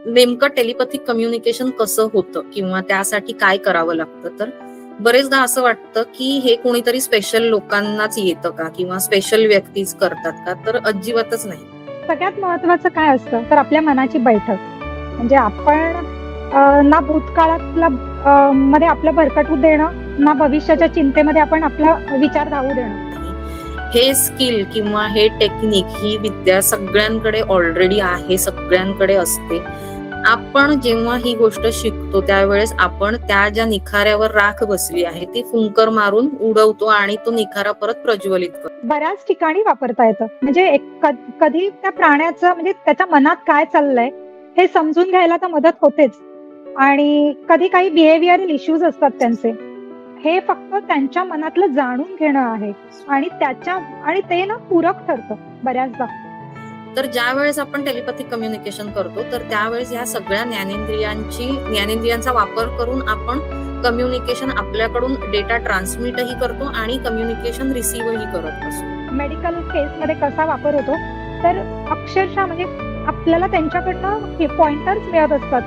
नेमकं telepathic communication कसं होतं किंवा त्यासाठी काय करावं लागतं, तर बरेचदा असं वाटतं की हे कोणीतरी स्पेशल लोकांनाच येतं का किंवा स्पेशल व्यक्तीच करतात का, तर अजिबातच नाही. सगळ्यात महत्वाचं काय असतं तर आपल्या मनाची बैठक. म्हणजे आपण ना भूतकाळातला मध्ये आपलं भरकटू देणं, ना भविष्याच्या चिंतेमध्ये आपण आपला विचार धावू देणं. हे स्किल किंवा हे टेक्निक, ही विद्या सगळ्यांकडे ऑलरेडी आहे, सगळ्यांकडे असते. आपण जेव्हा ही गोष्ट शिकतो त्यावेळेस आपण त्या ज्या निखाऱ्यावर राख बसली आहे ती फुंकर मारून उडवतो आणि तो निखारा परत प्रज्वलित करतो. बऱ्याच ठिकाणी वापरता येतं. म्हणजे कधी त्या प्राण्याचं म्हणजे त्याच्या मनात काय चाललंय हे समजून घ्यायला तर मदत होतेच. आणि कधी काही बिहेवियरल इश्यूज असतात त्यांचे. हे फक्त त्यांच्या मनातलं जाणून घेणं आहे आणि ते ना पूरक ठरतं बऱ्याचदा. तर ज्या वेळेस आपण टेलिपॅथिक कम्युनिकेशन करतो तर त्यावेळेस ह्या सगळ्या ज्ञानेंद्रियांचा वापर करून आपण कम्युनिकेशन आपल्याकडून डेटा ट्रान्समिटही करतो आणि कम्युनिकेशन रिसीव्हही करत असतो. मेडिकल केसमध्ये कसा वापर होतो तर अक्षरशः म्हणजे आपल्याला त्यांच्याकडनं पॉइंटर्स मिळत असतात